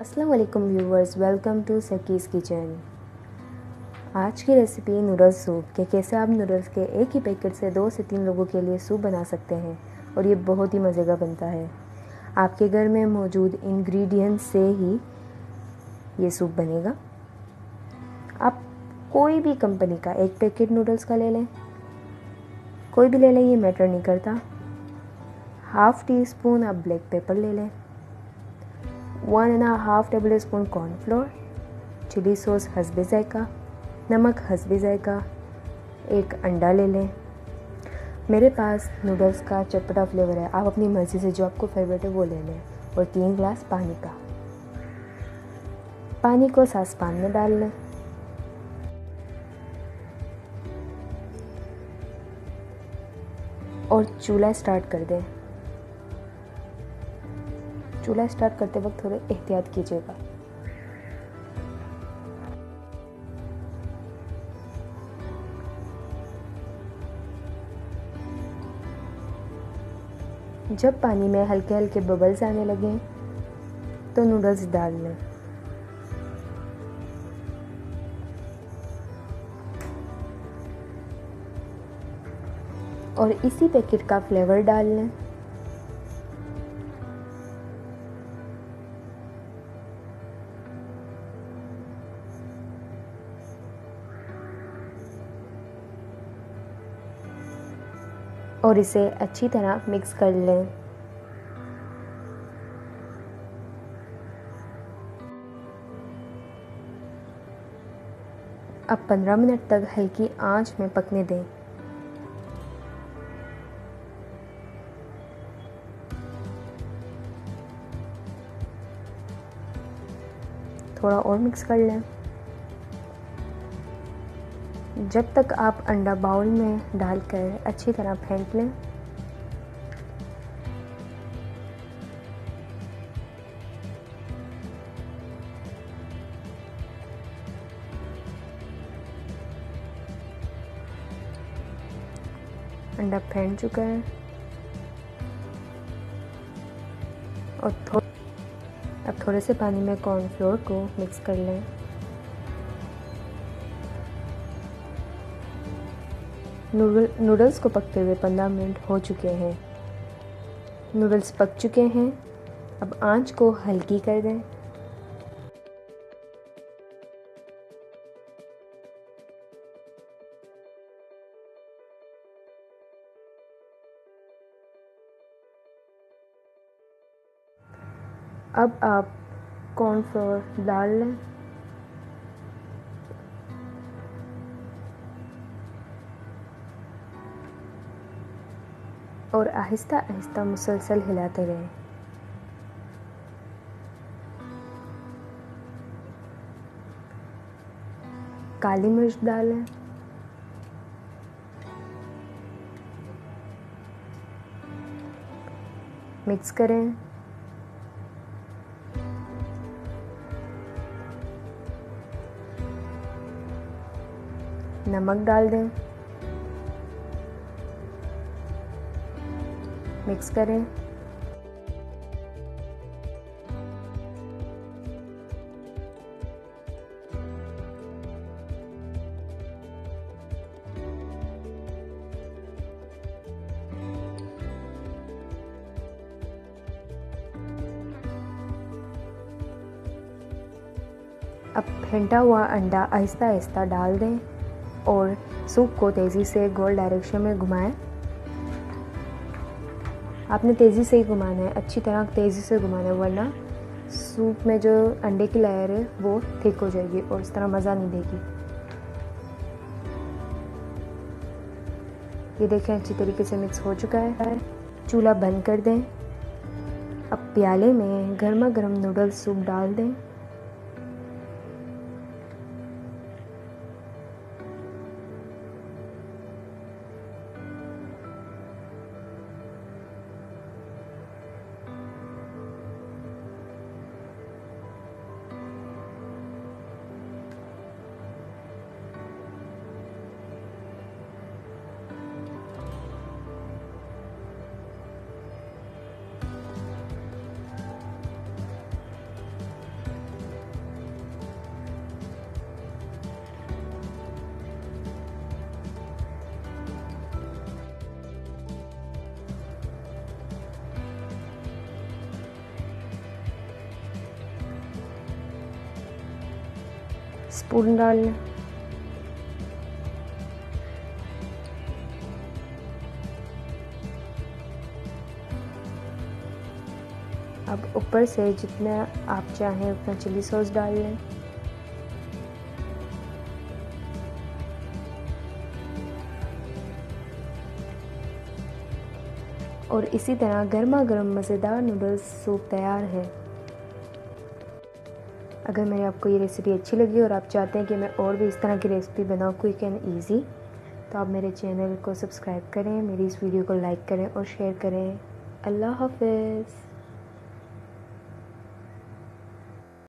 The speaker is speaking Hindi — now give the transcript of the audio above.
अस्सलाम वालेकुम व्यूवर्स, वेलकम टू सकीज़ किचन। आज की रेसिपी नूडल्स सूप कि कैसे आप नूडल्स के एक ही पैकेट से 2 से 3 लोगों के लिए सूप बना सकते हैं और ये बहुत ही मज़े का बनता है। आपके घर में मौजूद इंग्रेडिएंट्स से ही ये सूप बनेगा। आप कोई भी कंपनी का एक पैकेट नूडल्स का ले लें, कोई भी ले लें, ये मैटर नहीं करता। हाफ़ टी स्पून आप ब्लैक पेपर ले लें, 1.5 tablespoon cornflour, chilli sauce हस्बे जायका, नमक हस्बे जायका, एक अंडा ले लें। मेरे पास नूडल्स का चटपटा फ्लेवर है, आप अपनी मर्ज़ी से जो आपको फेवरेट है वो ले लें। और 3 ग्लास पानी का। पानी को सासपान में डाल लें। और चूल्हा स्टार्ट कर दें। चूल्हा स्टार्ट करते वक्त थोड़े एहतियात कीजिएगा। जब पानी में हल्के हल्के बबल्स आने लगें तो नूडल्स डाल लें। और इसी पैकेट का फ्लेवर डाल लें। और इसे अच्छी तरह मिक्स कर लें। अब 15 मिनट तक हल्की आंच में पकने दें। थोड़ा और मिक्स कर लें जब तक आप अंडा बाउल में डालकर अच्छी तरह फेंट लें। अंडा फेंट चुका है और अब थोड़े से पानी में कॉर्नफ्लोर को मिक्स कर लें। नूडल्स को पकते हुए 15 मिनट हो चुके हैं। नूडल्स पक चुके हैं। अब आंच को हल्की कर दें। अब आप कॉर्नफ्लोर डाल लें और आहिस्ता आहिस्ता मुसलसल हिलाते रहें। काली मिर्च डालें, मिक्स करें। नमक डाल दें, मिक्स करें। अब फेंटा हुआ अंडा आहिस्ता आहिस्ता डाल दें और सूप को तेज़ी से गोल डायरेक्शन में घुमाएं। आपने तेज़ी से ही घुमाना है, अच्छी तरह तेज़ी से घुमाना है, वरना सूप में जो अंडे की लेयर है वो थिक हो जाएगी और इस तरह मज़ा नहीं देगी। ये देखें अच्छी तरीके से मिक्स हो चुका है। चूल्हा बंद कर दें। अब प्याले में गर्मा गर्म नूडल्स सूप डाल दें। स्पून डाल लें। अब ऊपर से जितना आप चाहें उतना चिली सॉस डाल लें। और इसी तरह गर्मा गर्म मज़ेदार नूडल्स सूप तैयार है। अगर मेरी आपको ये रेसिपी अच्छी लगी और आप चाहते हैं कि मैं और भी इस तरह की रेसिपी बनाऊँ क्विक एंड ईजी, तो आप मेरे चैनल को सब्सक्राइब करें, मेरी इस वीडियो को लाइक करें और शेयर करें। अल्लाह हाफ़िज़।